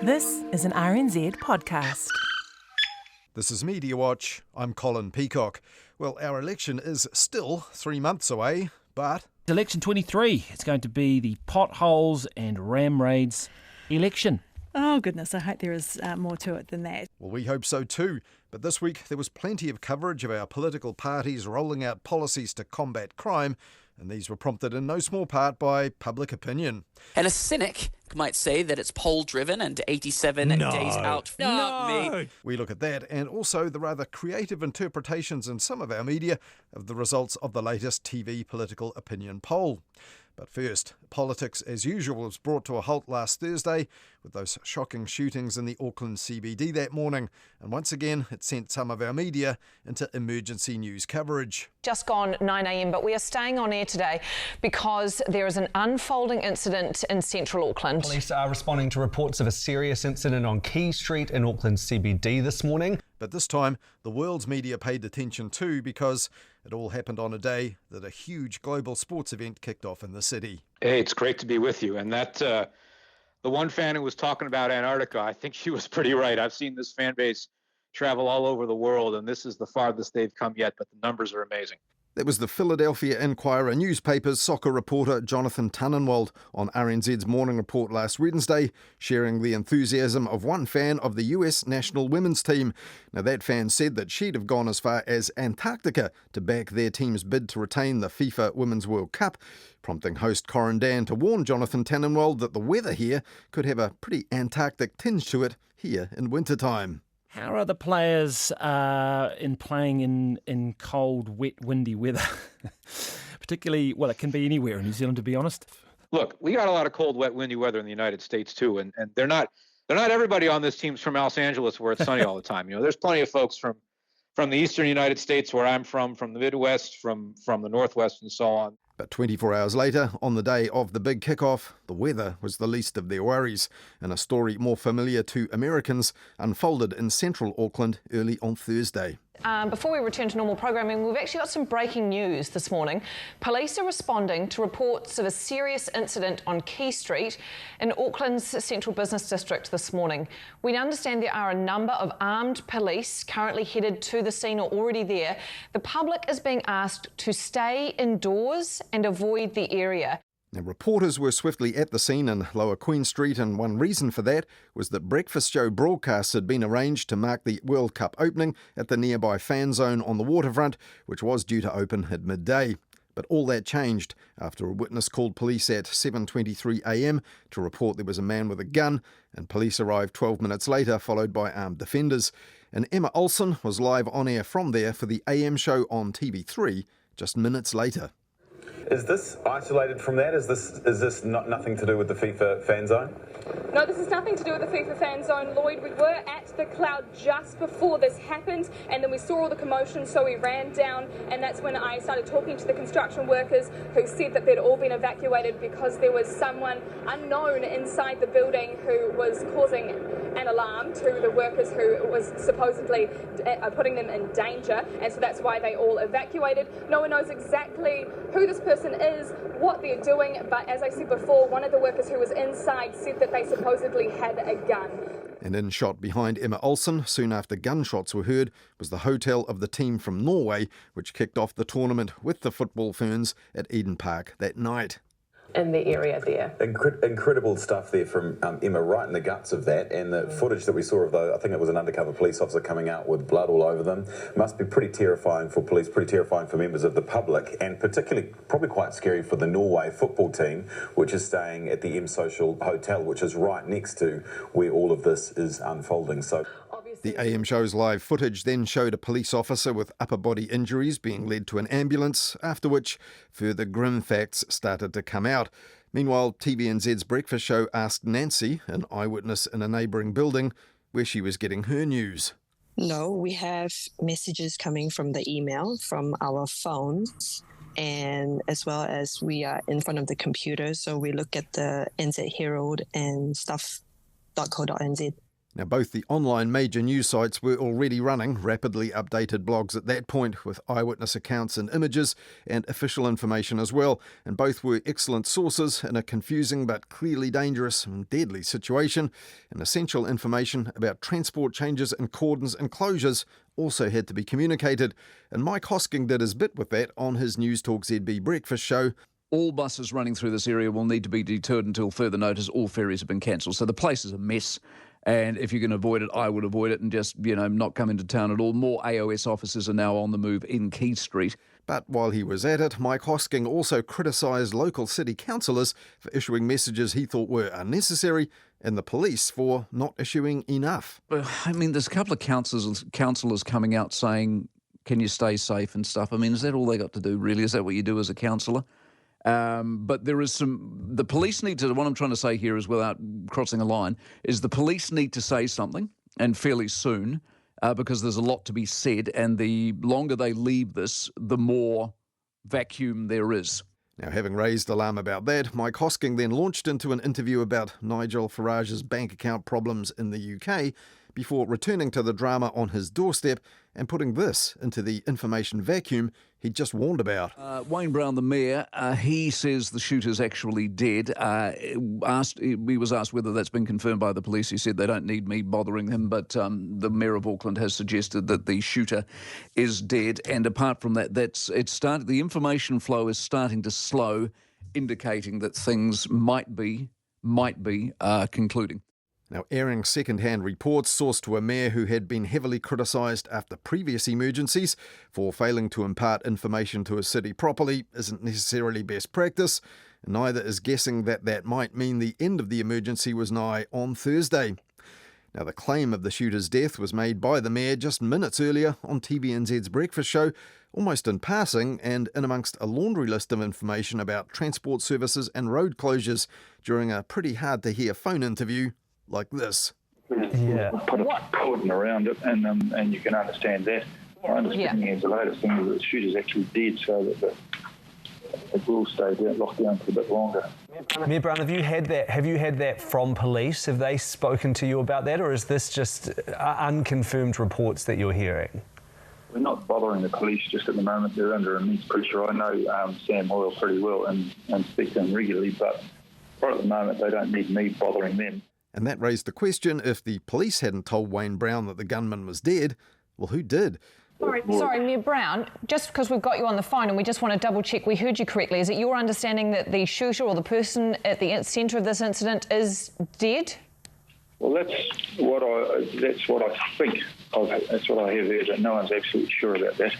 This is an RNZ podcast. This is Mediawatch. I'm Colin Peacock. Well, our election is still 3 months away, but... Election 23. It's going to be the potholes and ram raids election. Oh, goodness, I hope there is more to it than that. Well, we hope so too. But this week there was plenty of coverage of our political parties rolling out policies to combat crime, and these were prompted in no small part by public opinion. And a cynic might say that it's poll-driven and 87 days out. Not me. We look at that and also the rather creative interpretations in some of our media of the results of the latest TV political opinion poll. But first, politics as usual was brought to a halt last Thursday with those shocking shootings in the Auckland CBD that morning. And once again, it sent some of our media into emergency news coverage. Just gone 9 a.m, but we are staying on air today because there is an unfolding incident in central Auckland. Police are responding to reports of a serious incident on Quay Street in Auckland CBD this morning. But this time, the world's media paid attention too because it all happened on a day that a huge global sports event kicked off in the city. Hey, it's great to be with you. And that the one fan who was talking about Antarctica, I think she was pretty right. I've seen this fan base travel all over the world, and this is the farthest they've come yet, but the numbers are amazing. That was the Philadelphia Inquirer newspaper's soccer reporter Jonathan Tannenwald on RNZ's morning report last Wednesday, sharing the enthusiasm of one fan of the US national women's team. Now, that fan said that she'd have gone as far as Antarctica to back their team's bid to retain the FIFA Women's World Cup, prompting host Corin Dan to warn Jonathan Tannenwald that the weather here could have a pretty Antarctic tinge to it here in wintertime. How are the players playing in cold, wet, windy weather? Particularly, well, it can be anywhere in New Zealand, to be honest. Look, we got a lot of cold, wet, windy weather in the United States too, and they're not everybody on this team's from Los Angeles where it's sunny all the time. You know, there's plenty of folks from the eastern United States where I'm from the Midwest, from the Northwest, and so on. But 24 hours later, on the day of the big kickoff, the weather was the least of their worries, and a story more familiar to Americans unfolded in central Auckland early on Thursday. Before we return to normal programming, we've actually got some breaking news this morning. Police are responding to reports of a serious incident on Quay Street in Auckland's central business district this morning. We understand there are a number of armed police currently headed to the scene or already there. The public is being asked to stay indoors and avoid the area. Now, reporters were swiftly at the scene in Lower Queen Street, and one reason for that was that breakfast show broadcasts had been arranged to mark the World Cup opening at the nearby fan zone on the waterfront, which was due to open at midday. But all that changed after a witness called police at 7:23 a.m. to report there was a man with a gun, and police arrived 12 minutes later, followed by armed defenders. And Emma Olsen was live on air from there for the AM show on TV3 just minutes later. Is this isolated from that? Is this nothing to do with the FIFA fan zone? No, this is nothing to do with the FIFA fan zone, Lloyd. We were at the Cloud just before this happened, and then we saw all the commotion, so we ran down, and that's when I started talking to the construction workers who said that they'd all been evacuated because there was someone unknown inside the building who was causing an alarm to the workers who was supposedly putting them in danger, and so that's why they all evacuated. No one knows exactly who this person is, what they're doing, but as I said before, one of the workers who was inside said that they supposedly had a gun. And in shot behind Emma Olsen, soon after gunshots were heard, was the hotel of the team from Norway, which kicked off the tournament with the football ferns at Eden Park that night. In the area there. Incredible stuff there from Emma, right in the guts of that, and the footage that we saw of I think it was an undercover police officer coming out with blood all over them, must be pretty terrifying for police, pretty terrifying for members of the public, and particularly probably quite scary for the Norway football team, which is staying at the M Social Hotel, which is right next to where all of this is unfolding. So the AM show's live footage then showed a police officer with upper body injuries being led to an ambulance, after which further grim facts started to come out. Meanwhile, TVNZ's breakfast show asked Nancy, an eyewitness in a neighbouring building, where she was getting her news. No, we have messages coming from the email, from our phones, and as well as we are in front of the computer, so we look at the NZ Herald and stuff.co.nz. Now, both the online major news sites were already running rapidly updated blogs at that point with eyewitness accounts and images and official information as well, and both were excellent sources in a confusing but clearly dangerous and deadly situation, and essential information about transport changes and cordons and closures also had to be communicated, and Mike Hosking did his bit with that on his News Talk ZB breakfast show. All buses running through this area will need to be deterred until further notice. All ferries have been cancelled, so the place is a mess. And if you can avoid it, I would avoid it and just, not come into town at all. More AOS officers are now on the move in Quay Street. But while he was at it, Mike Hosking also criticised local city councillors for issuing messages he thought were unnecessary and the police for not issuing enough. There's a couple of councillors coming out saying, can you stay safe and stuff? Is that all they got to do, really? Is that what you do as a councillor? But there is the police need to, what I'm trying to say here is, without crossing a line, is the police need to say something, and fairly soon, because there's a lot to be said, and the longer they leave this, the more vacuum there is. Now, having raised alarm about that, Mike Hosking then launched into an interview about Nigel Farage's bank account problems in the UK before returning to the drama on his doorstep and putting this into the information vacuum he'd just warned about. Wayne Brown, the mayor, he says the shooter's actually dead. He was asked whether that's been confirmed by the police. He said they don't need me bothering him, but the mayor of Auckland has suggested that the shooter is dead. And apart from that, the information flow is starting to slow, indicating that things might be concluding. Now, airing second-hand reports sourced to a mayor who had been heavily criticised after previous emergencies for failing to impart information to his city properly isn't necessarily best practice, and neither is guessing that might mean the end of the emergency was nigh on Thursday. Now, the claim of the shooter's death was made by the mayor just minutes earlier on TVNZ's breakfast show, almost in passing and in amongst a laundry list of information about transport services and road closures during a pretty hard-to-hear phone interview like this. Yeah. Put a cordon around it, and you can understand that. My understanding is the latest thing is that the shooter's actually dead, so that it will stay locked down for a bit longer. Mayor Brown, have you had that from police? Have they spoken to you about that, or is this just unconfirmed reports that you're hearing? We're not bothering the police just at the moment. They're under immense pressure. I know Sam Hoyle pretty well and speak to him regularly, but right at the moment they don't need me bothering them. And that raised the question, if the police hadn't told Wayne Brown that the gunman was dead, well, who did? Sorry, Mayor Brown, just because we've got you on the phone and we just want to double check we heard you correctly, is it your understanding that the shooter or the person at the centre of this incident is dead? Well, that's what I think. That's what I have heard, and no one's absolutely sure about that.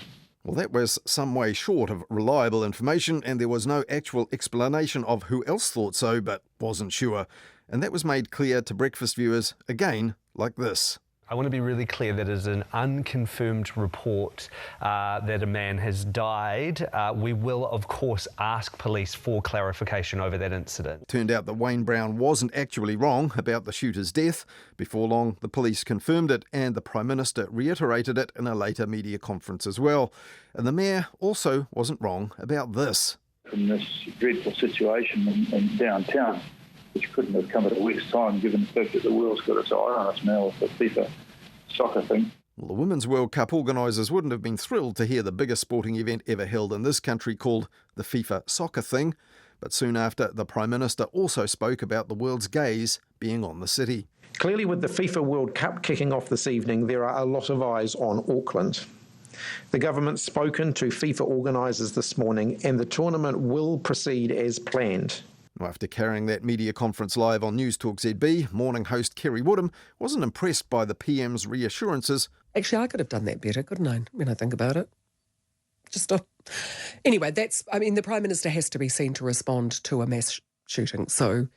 Well, that was some way short of reliable information, and there was no actual explanation of who else thought so but wasn't sure. And that was made clear to breakfast viewers, again, like this. I want to be really clear that it is an unconfirmed report that a man has died. We will, of course, ask police for clarification over that incident. Turned out that Wayne Brown wasn't actually wrong about the shooter's death. Before long, the police confirmed it, and the Prime Minister reiterated it in a later media conference as well. And the Mayor also wasn't wrong about this. In this dreadful situation in downtown, which couldn't have come at a worse time given the fact that the world's got its eye on us now with the FIFA soccer thing. Well, the Women's World Cup organisers wouldn't have been thrilled to hear the biggest sporting event ever held in this country called the FIFA soccer thing, but soon after, the Prime Minister also spoke about the world's gaze being on the city. Clearly, with the FIFA World Cup kicking off this evening, there are a lot of eyes on Auckland. The government's spoken to FIFA organisers this morning, and the tournament will proceed as planned. After carrying that media conference live on News Talk ZB, morning host Kerry Woodham wasn't impressed by the PM's reassurances. Actually, I could have done that better, couldn't I, when I think about it? Anyway, the Prime Minister has to be seen to respond to a mass shooting, so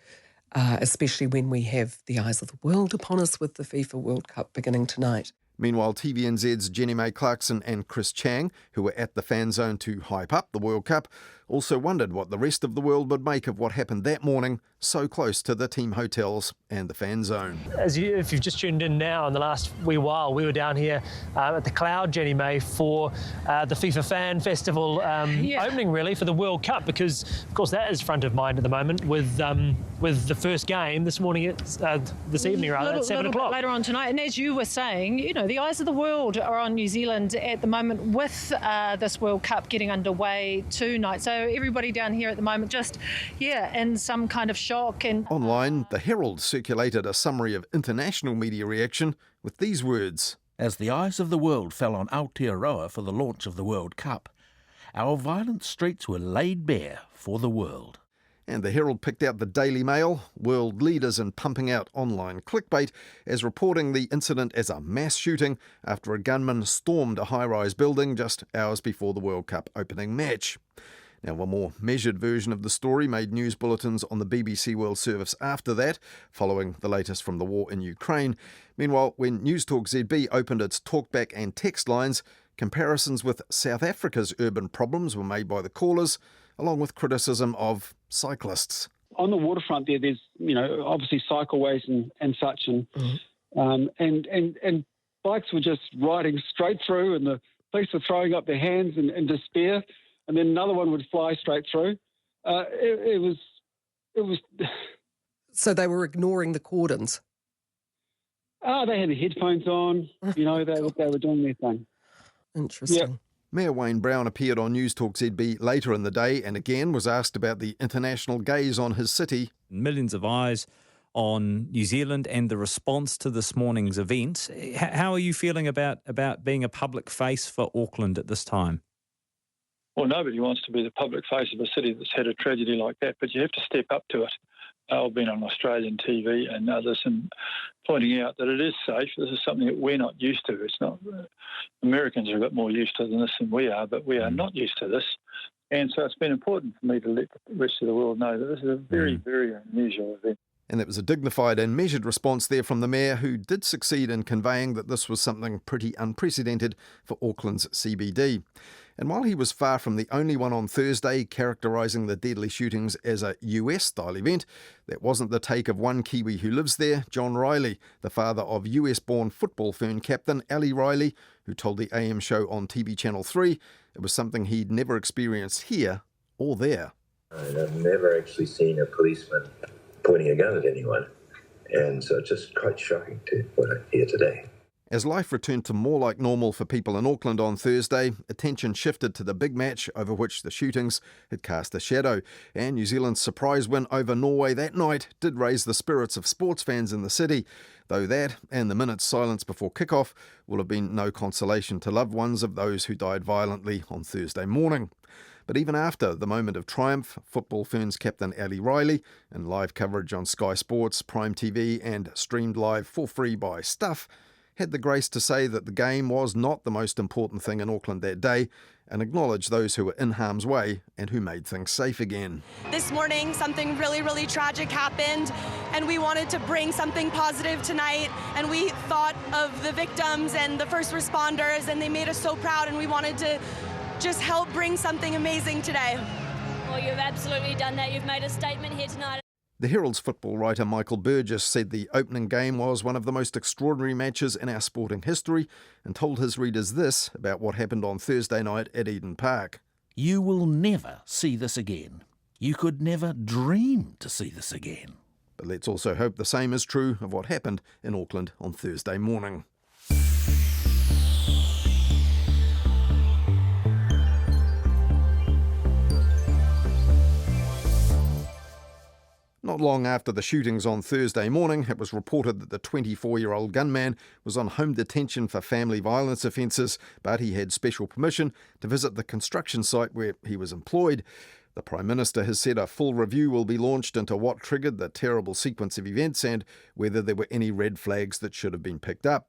especially when we have the eyes of the world upon us with the FIFA World Cup beginning tonight. Meanwhile, TVNZ's Jenny May Clarkson and Chris Chang, who were at the fan zone to hype up the World Cup, also wondered what the rest of the world would make of what happened that morning, so close to the team hotels and the fan zone. If you've just tuned in now in the last wee while, we were down here at the Cloud, Jenny May, for the FIFA Fan Festival opening, really, for the World Cup, because, of course, that is front of mind at the moment with the first game this morning, this evening, rather, at 7 o'clock. Later on tonight. And as you were saying, you know, the eyes of the world are on New Zealand at the moment with this World Cup getting underway tonight. So everybody down here at the moment just, in some kind of shock. And online, the Herald circulated a summary of international media reaction with these words. As the eyes of the world fell on Aotearoa for the launch of the World Cup, our violent streets were laid bare for the world. And the Herald picked out the Daily Mail, world leaders in pumping out online clickbait, as reporting the incident as a mass shooting after a gunman stormed a high-rise building just hours before the World Cup opening match. Now, a more measured version of the story made news bulletins on the BBC World Service after that, following the latest from the war in Ukraine. Meanwhile, when News Talk ZB opened its talkback and text lines, comparisons with South Africa's urban problems were made by the callers, along with criticism of cyclists. On the waterfront there's, obviously cycleways and such, and bikes were just riding straight through, and the police were throwing up their hands in despair, and then another one would fly straight through. It was. So they were ignoring the cordons? They had the headphones on, they were doing their thing. Interesting. Yeah. Mayor Wayne Brown appeared on News Talk ZB later in the day and again was asked about the international gaze on his city. Millions of eyes on New Zealand and the response to this morning's event. How are you feeling about being a public face for Auckland at this time? Well, nobody wants to be the public face of a city that's had a tragedy like that, but you have to step up to it. I've been on Australian TV and others and pointing out that it is safe. This is something that we're not used to. It's not. Americans are a bit more used to this than we are, but we are not used to this. And so it's been important for me to let the rest of the world know that this is a very, very unusual event. And it was a dignified and measured response there from the Mayor, who did succeed in conveying that this was something pretty unprecedented for Auckland's CBD. And while he was far from the only one on Thursday characterising the deadly shootings as a US-style event, that wasn't the take of one Kiwi who lives there, John Riley, the father of US-born football Fern captain Ali Riley, who told the AM show on TV Channel 3 it was something he'd never experienced here or there. I've never actually seen a policeman pointing a gun at anyone, and so it's just quite shocking to what I hear today. As life returned to more like normal for people in Auckland on Thursday, attention shifted to the big match over which the shootings had cast a shadow, and New Zealand's surprise win over Norway that night did raise the spirits of sports fans in the city, though that, and the minute's silence before kick-off, will have been no consolation to loved ones of those who died violently on Thursday morning. But even after the moment of triumph, Football Ferns captain Ali Riley, in live coverage on Sky Sports, Prime TV and streamed live for free by Stuff, had the grace to say that the game was not the most important thing in Auckland that day and acknowledge those who were in harm's way and who made things safe again. This morning, something really, really tragic happened, and we wanted to bring something positive tonight, and we thought of the victims and the first responders, and they made us so proud, and we wanted to just help bring something amazing today. Well, you've absolutely done that. You've made a statement here tonight. The Herald's football writer Michael Burgess said the opening game was one of the most extraordinary matches in our sporting history and told his readers this about what happened on Thursday night at Eden Park. You will never see this again. You could never dream to see this again. But let's also hope the same is true of what happened in Auckland on Thursday morning. Not long after the shootings on Thursday morning, it was reported that the 24-year-old gunman was on home detention for family violence offences, but he had special permission to visit the construction site where he was employed. The Prime Minister has said a full review will be launched into what triggered the terrible sequence of events and whether there were any red flags that should have been picked up.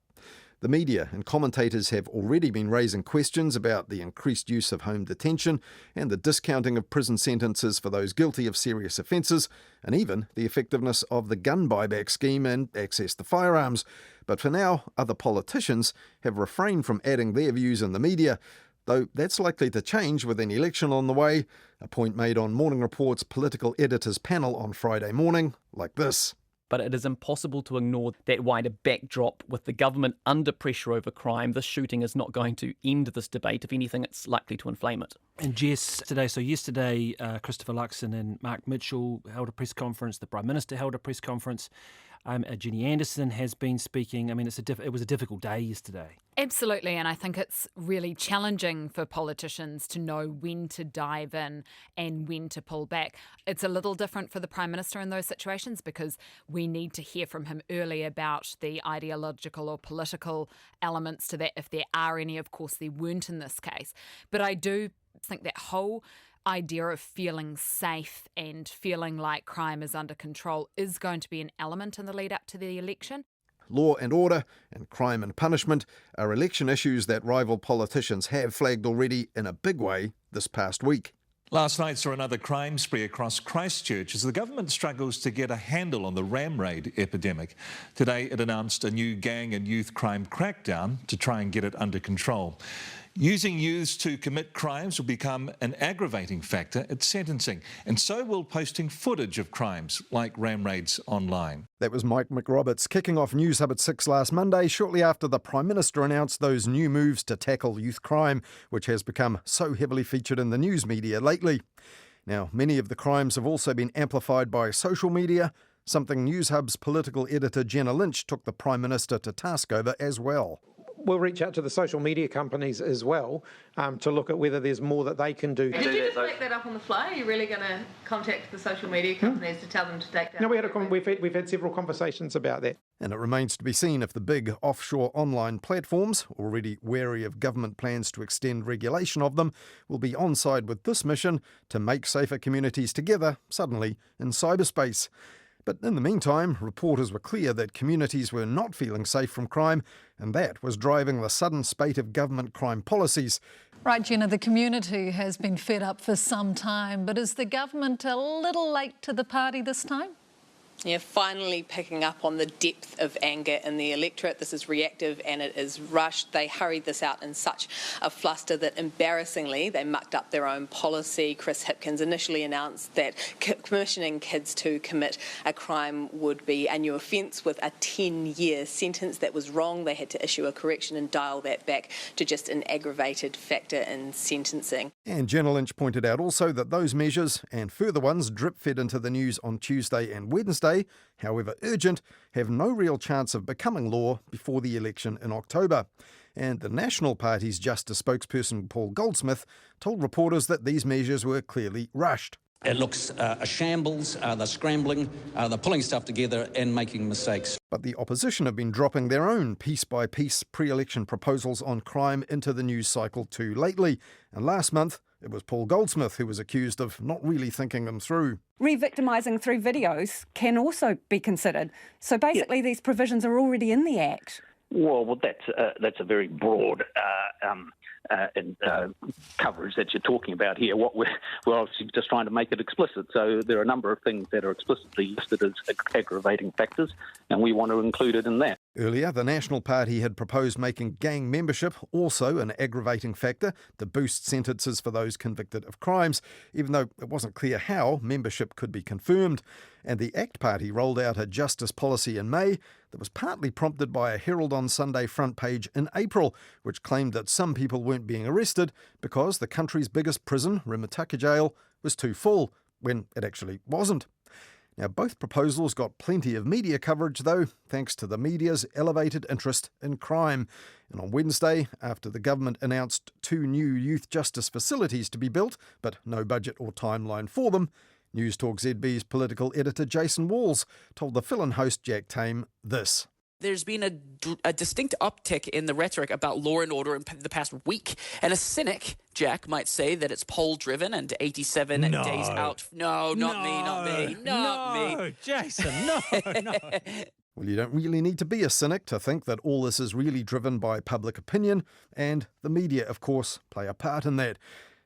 The media and commentators have already been raising questions about the increased use of home detention and the discounting of prison sentences for those guilty of serious offences, and even the effectiveness of the gun buyback scheme and access to firearms. But for now, other politicians have refrained from adding their views in the media, though that's likely to change with an election on the way, a point made on Morning Report's political editors panel on Friday morning, like this. But it is impossible to ignore that wider backdrop. With the government under pressure over crime, this shooting is not going to end this debate. If anything, it's likely to inflame it. And Jess, yesterday, Christopher Luxon and Mark Mitchell held a press conference. The Prime Minister held a press conference. Ginny Anderson has been speaking. I mean, it was a difficult day yesterday. Absolutely, and I think it's really challenging for politicians to know when to dive in and when to pull back. It's a little different for the Prime Minister in those situations because we need to hear from him early about the ideological or political elements to that, if there are any. Of course, there weren't in this case. But I do think that whole idea of feeling safe and feeling like crime is under control is going to be an element in the lead up to the election. Law and order and crime and punishment are election issues that rival politicians have flagged already in a big way this past week. Last night saw another crime spree across Christchurch as the government struggles to get a handle on the ram raid epidemic. Today it announced a new gang and youth crime crackdown to try and get it under control. Using youths to commit crimes will become an aggravating factor at sentencing, and so will posting footage of crimes like ram raids online. That was Mike McRoberts kicking off News Hub at 6 last Monday, shortly after the Prime Minister announced those new moves to tackle youth crime, which has become so heavily featured in the news media lately. Now, many of the crimes have also been amplified by social media, something News Hub's political editor Jenna Lynch took the Prime Minister to task over as well. We'll reach out to the social media companies as well to look at whether there's more that they can do. Did you just make that up on the fly? Are you really going to contact the social media companies to tell them to take down? No, we've had several conversations about that. And it remains to be seen if the big offshore online platforms, already wary of government plans to extend regulation of them, will be on side with this mission to make safer communities together, suddenly, in cyberspace. But in the meantime, reporters were clear that communities were not feeling safe from crime, and that was driving the sudden spate of government crime policies. Right, Jenna, the community has been fed up for some time, but is the government a little late to the party this time? Yeah, finally picking up on the depth of anger in the electorate. This is reactive and it is rushed. They hurried this out in such a fluster that embarrassingly they mucked up their own policy. Chris Hipkins initially announced that commissioning kids to commit a crime would be a new offence with a 10-year sentence. That was wrong. They had to issue a correction and dial that back to just an aggravated factor in sentencing. And Jenna Lynch pointed out also that those measures and further ones drip-fed into the news on Tuesday and Wednesday, however urgent, have no real chance of becoming law before the election in October. And the National Party's Justice spokesperson Paul Goldsmith told reporters that these measures were clearly rushed. It looks a shambles, they're scrambling, they're pulling stuff together and making mistakes. But the opposition have been dropping their own piece-by-piece pre-election proposals on crime into the news cycle too lately. And last month, it was Paul Goldsmith who was accused of not really thinking them through. Re-victimising through videos can also be considered. So basically these provisions are already in the Act. Well, that's a very broad coverage that you're talking about here. What we're obviously just trying to make it explicit. So there are a number of things that are explicitly listed as aggravating factors, and we want to include it in that. Earlier, the National Party had proposed making gang membership also an aggravating factor to boost sentences for those convicted of crimes, even though it wasn't clear how membership could be confirmed. And the ACT Party rolled out a justice policy in May that was partly prompted by a Herald on Sunday front page in April, which claimed that some people weren't being arrested because the country's biggest prison, Rimutaka Jail, was too full, when it actually wasn't. Now, both proposals got plenty of media coverage, though, thanks to the media's elevated interest in crime. And on Wednesday, after the government announced 2 new youth justice facilities to be built, but no budget or timeline for them, News Talk ZB's political editor Jason Walls told the fill-in host Jack Tame this. There's been a distinct uptick in the rhetoric about law and order in the past week. And a cynic, Jack, might say that it's poll-driven and 87 days out. No, not me. No, Jason, no. Well, you don't really need to be a cynic to think that all this is really driven by public opinion, and the media, of course, play a part in that.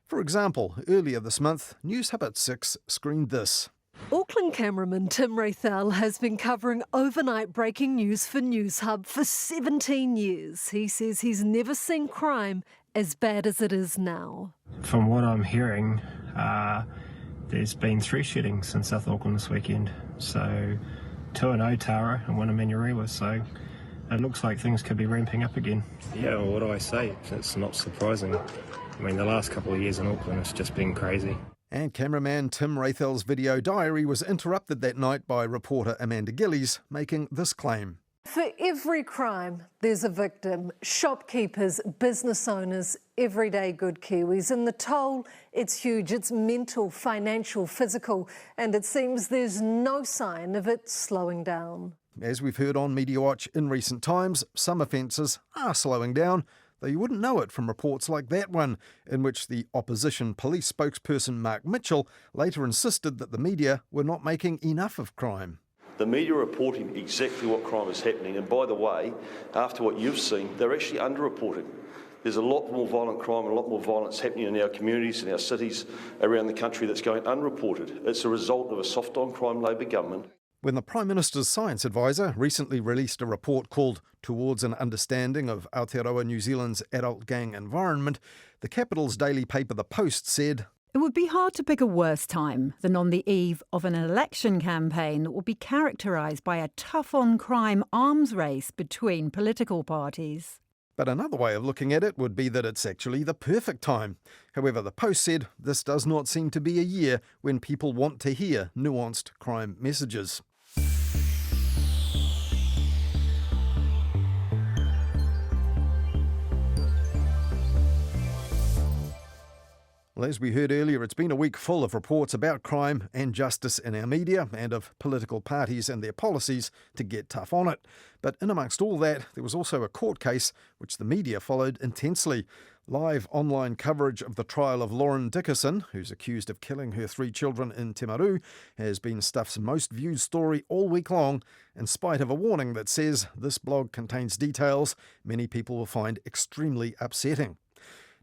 For example, earlier this month, News Hub at 6 screened this. Auckland cameraman Tim Rathel has been covering overnight breaking news for News Hub for 17 years. He says he's never seen crime as bad as it is now. From what I'm hearing, there's been 3 shootings in South Auckland this weekend. So 2 in Otara and 1 in Manurewa. So it looks like things could be ramping up again. Yeah, well, what do I say? It's not surprising. I mean, the last couple of years in Auckland, it's just been crazy. And cameraman Tim Rathel's video diary was interrupted that night by reporter Amanda Gillies making this claim. For every crime, there's a victim. Shopkeepers, business owners, everyday good Kiwis. And the toll, it's huge. It's mental, financial, physical. And it seems there's no sign of it slowing down. As we've heard on Mediawatch in recent times, some offences are slowing down, though you wouldn't know it from reports like that one, in which the opposition police spokesperson Mark Mitchell later insisted that the media were not making enough of crime. The media are reporting exactly what crime is happening, and by the way, after what you've seen, they're actually underreporting. There's a lot more violent crime and a lot more violence happening in our communities and our cities around the country that's going unreported. It's a result of a soft on crime Labor government. When the Prime Minister's science advisor recently released a report called Towards an Understanding of Aotearoa New Zealand's Adult Gang Environment, the capital's daily paper The Post said, "It would be hard to pick a worse time than on the eve of an election campaign that will be characterised by a tough-on-crime arms race between political parties." But another way of looking at it would be that it's actually the perfect time. However, the Post said this does not seem to be a year when people want to hear nuanced crime messages. Well, as we heard earlier, it's been a week full of reports about crime and justice in our media and of political parties and their policies to get tough on it. But in amongst all that, there was also a court case which the media followed intensely. Live online coverage of the trial of Lauren Dickerson, who's accused of killing her 3 children in Te Maru, has been Stuff's most viewed story all week long, in spite of a warning that says this blog contains details many people will find extremely upsetting.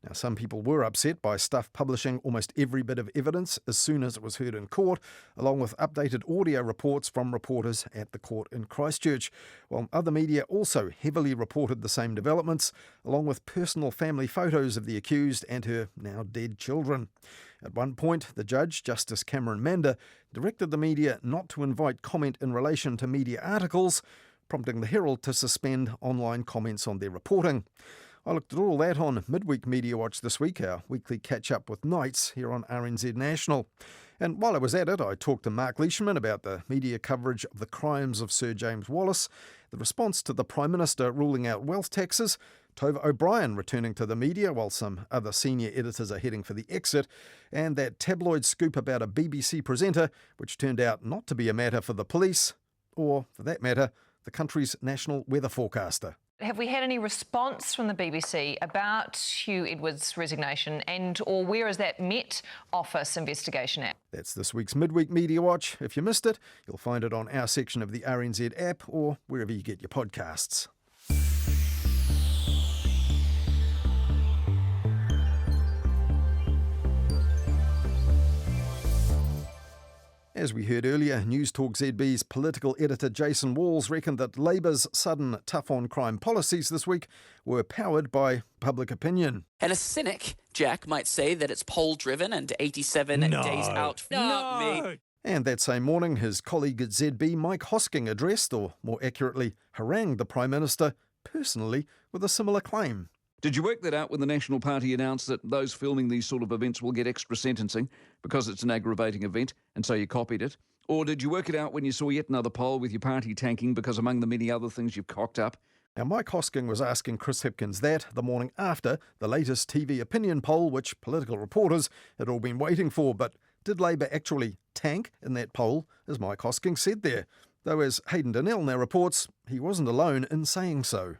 Now, some people were upset by Stuff publishing almost every bit of evidence as soon as it was heard in court, along with updated audio reports from reporters at the court in Christchurch, while other media also heavily reported the same developments, along with personal family photos of the accused and her now dead children. At one point, the judge, Justice Cameron Manda, directed the media not to invite comment in relation to media articles, prompting the Herald to suspend online comments on their reporting. I looked at all that on Midweek Mediawatch this week, our weekly catch-up with Knights here on RNZ National. And while I was at it, I talked to Mark Leishman about the media coverage of the crimes of Sir James Wallace, the response to the Prime Minister ruling out wealth taxes, Tova O'Brien returning to the media while some other senior editors are heading for the exit, and that tabloid scoop about a BBC presenter, which turned out not to be a matter for the police, or, for that matter, the country's national weather forecaster. Have we had any response from the BBC about Hugh Edwards' resignation and or where is that Met Office investigation at? That's this week's Midweek Media Watch. If you missed it, you'll find it on our section of the RNZ app or wherever you get your podcasts. As we heard earlier, News Talk ZB's political editor Jason Walls reckoned that Labour's sudden tough-on-crime policies this week were powered by public opinion. And a cynic, Jack, might say that it's poll-driven and 87 days out. Not me. And that same morning, his colleague at ZB, Mike Hosking, addressed, or more accurately, harangued the Prime Minister personally with a similar claim. Did you work that out when the National Party announced that those filming these sort of events will get extra sentencing because it's an aggravating event, and so you copied it? Or did you work it out when you saw yet another poll with your party tanking because among the many other things you've cocked up? Now, Mike Hosking was asking Chris Hipkins that the morning after the latest TV opinion poll, which political reporters had all been waiting for. But did Labour actually tank in that poll, as Mike Hosking said there? Though, as Hayden Donnell now reports, he wasn't alone in saying so.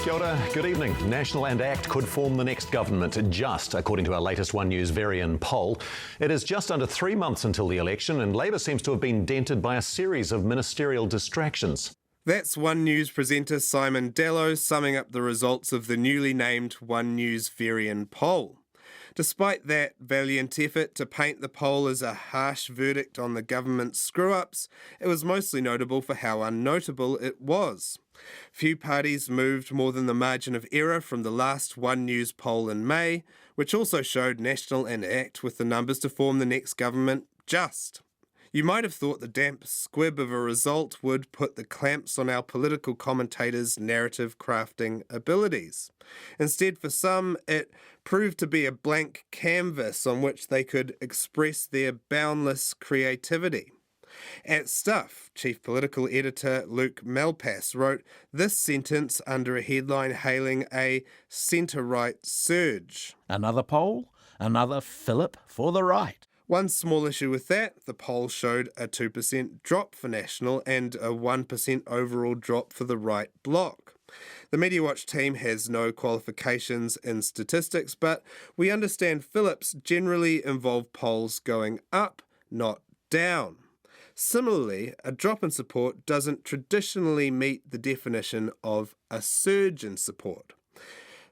Kia ora, good evening. National and ACT could form the next government, just according to our latest One News Varian poll. It is just under 3 months until the election, and Labor seems to have been dented by a series of ministerial distractions. That's One News presenter Simon Dello summing up the results of the newly named One News Varian poll. Despite that valiant effort to paint the poll as a harsh verdict on the government's screw-ups, it was mostly notable for how unnotable it was. Few parties moved more than the margin of error from the last One News poll in May, which also showed National and ACT with the numbers to form the next government just. You might have thought the damp squib of a result would put the clamps on our political commentators' narrative crafting abilities. Instead, for some, it proved to be a blank canvas on which they could express their boundless creativity. At Stuff, Chief Political Editor Luke Malpass wrote this sentence under a headline hailing a centre-right surge. Another poll, another fillip for the right. One small issue with that, the poll showed a 2% drop for National and a 1% overall drop for the right bloc. The Mediawatch team has no qualifications in statistics, but we understand Phillips generally involve polls going up, not down. Similarly, a drop in support doesn't traditionally meet the definition of a surge in support.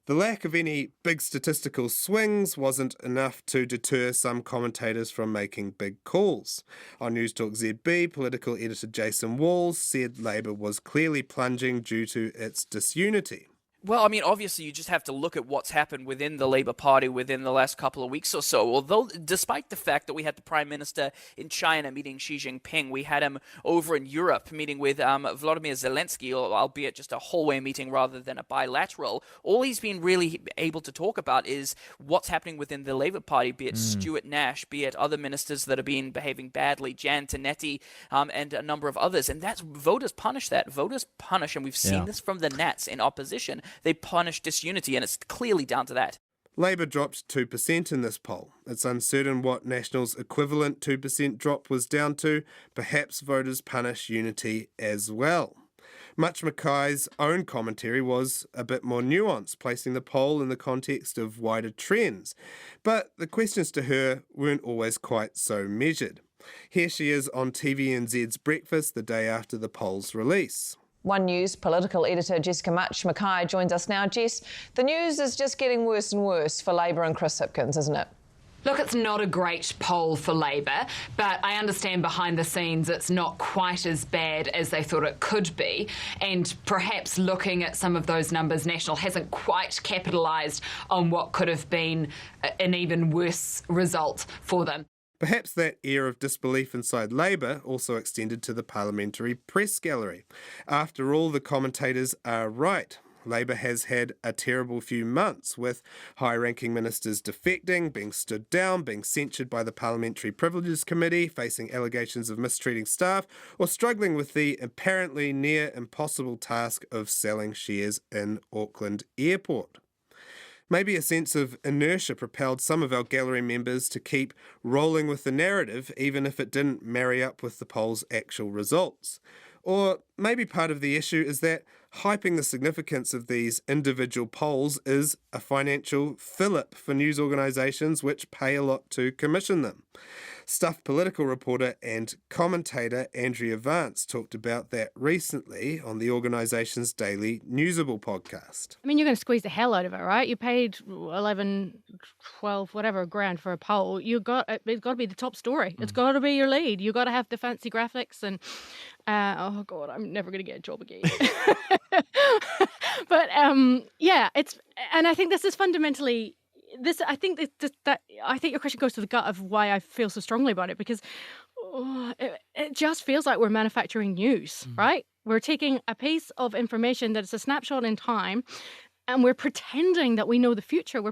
The lack of any big statistical swings wasn't enough to deter some commentators from making big calls. On News Talk ZB, political editor Jason Walls said Labor was clearly plunging due to its disunity. Well, I mean, obviously, you just have to look at what's happened within the Labour Party within the last couple of weeks or so. Although, despite the fact that we had the Prime Minister in China meeting Xi Jinping, we had him over in Europe meeting with Volodymyr Zelensky, albeit just a hallway meeting rather than a bilateral. All he's been really able to talk about is what's happening within the Labour Party, be it Stuart Nash, be it other ministers that have been behaving badly, Jan Tinetti, and a number of others. And that's voters punish that. Voters punish, and we've seen this from the Nats in opposition. They punish disunity, and it's clearly down to that. Labor dropped 2% in this poll. It's uncertain what National's equivalent 2% drop was down to. Perhaps voters punish unity as well. Much Mackay's own commentary was a bit more nuanced, placing the poll in the context of wider trends. But the questions to her weren't always quite so measured. Here she is on TVNZ's Breakfast the day after the poll's release. One News political editor Jessica Mackay joins us now. Jess, the news is just getting worse and worse for Labor and Chris Hipkins, isn't it? Look, it's not a great poll for Labor, but I understand behind the scenes it's not quite as bad as they thought it could be. And perhaps looking at some of those numbers, National hasn't quite capitalised on what could have been an even worse result for them. Perhaps that air of disbelief inside Labor also extended to the parliamentary press gallery. After all, the commentators are right. Labor has had a terrible few months, with high-ranking ministers defecting, being stood down, being censured by the Parliamentary Privileges Committee, facing allegations of mistreating staff, or struggling with the apparently near impossible task of selling shares in Auckland Airport. Maybe a sense of inertia propelled some of our gallery members to keep rolling with the narrative, even if it didn't marry up with the poll's actual results. Or maybe part of the issue is that hyping the significance of these individual polls is a financial fillip for news organisations which pay a lot to commission them. Stuff political reporter and commentator Andrea Vance talked about that recently on the organisation's daily Newsable podcast. I mean, you're going to squeeze the hell out of it, right? You paid 11, 12, whatever grand for a poll. It's got to be the top story. It's got to be your lead. You got to have the fancy graphics and oh God, I'm never going to get a job again. But yeah, and I think this is fundamentally. I think your question goes to the gut of why I feel so strongly about it, because it just feels like we're manufacturing news, right? We're taking a piece of information that is a snapshot in time, and we're pretending that we know the future.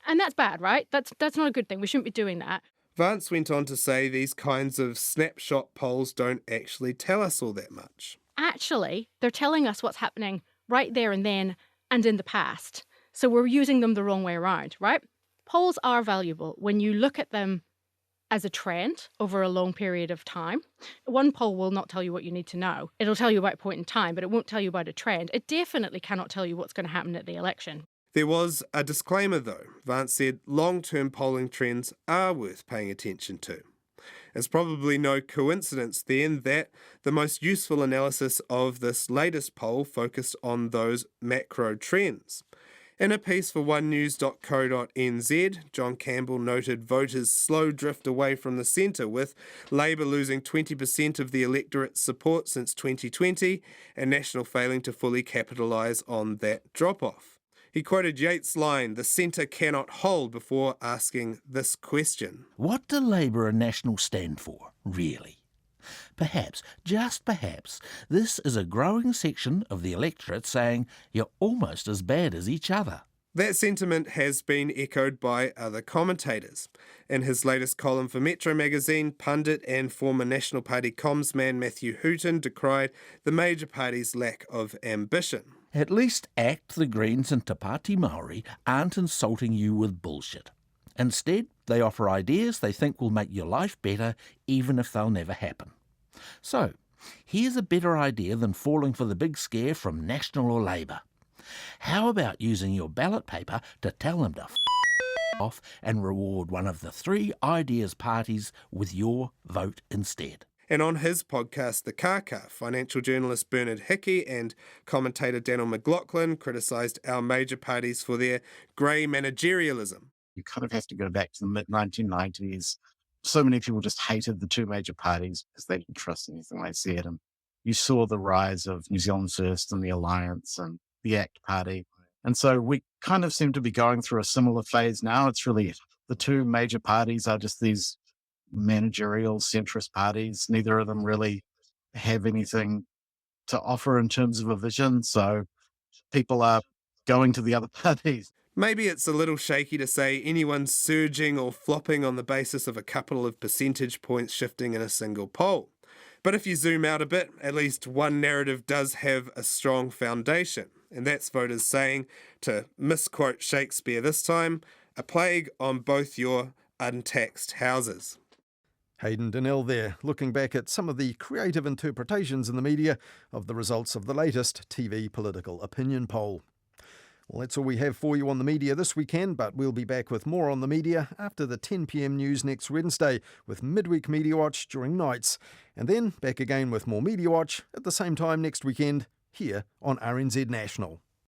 And that's bad, right? That's not a good thing. We shouldn't be doing that. Vance went on to say these kinds of snapshot polls don't actually tell us all that much. Actually, they're telling us what's happening right there and then and in the past. So we're using them the wrong way around, right? Polls are valuable when you look at them as a trend over a long period of time. One poll will not tell you what you need to know. It'll tell you about a point in time, but it won't tell you about a trend. It definitely cannot tell you what's going to happen at the election. There was a disclaimer though. Vance said long-term polling trends are worth paying attention to. It's probably no coincidence then that the most useful analysis of this latest poll focused on those macro trends. In a piece for onenews.co.nz, John Campbell noted voters' slow drift away from the centre, with Labour losing 20% of the electorate's support since 2020 and National failing to fully capitalise on that drop-off. He quoted Yates' line, "The centre cannot hold," before asking this question. What do Labour and National stand for, really? Perhaps, just perhaps, this is a growing section of the electorate saying you're almost as bad as each other. That sentiment has been echoed by other commentators. In his latest column for Metro magazine, pundit and former National Party commsman Matthew Hooton decried the major party's lack of ambition. At least ACT, the Greens and Te Pāti Māori aren't insulting you with bullshit. Instead, they offer ideas they think will make your life better, even if they'll never happen. So, here's a better idea than falling for the big scare from National or Labour. How about using your ballot paper to tell them to off and reward one of the three ideas parties with your vote instead? And on his podcast, The Kaka, financial journalist Bernard Hickey and commentator Daniel McLaughlin criticised our major parties for their grey managerialism. You kind of have to go back to the mid-1990s. So many people just hated the two major parties because they didn't trust anything they said. And you saw the rise of New Zealand First and the Alliance and the ACT Party. And so we kind of seem to be going through a similar phase now. It's really the two major parties are just these managerial centrist parties. Neither of them really have anything to offer in terms of a vision. So people are going to the other parties. Maybe it's a little shaky to say anyone's surging or flopping on the basis of a couple of percentage points shifting in a single poll. But if you zoom out a bit, at least one narrative does have a strong foundation, and that's voters saying, to misquote Shakespeare this time, "A plague on both your untaxed houses." Hayden Donnell there, looking back at some of the creative interpretations in the media of the results of the latest TV political opinion poll. Well, that's all we have for you on the media this weekend, but we'll be back with more on the media after the 10 p.m. news next Wednesday with midweek Mediawatch during nights. And then back again with more Mediawatch at the same time next weekend here on RNZ National.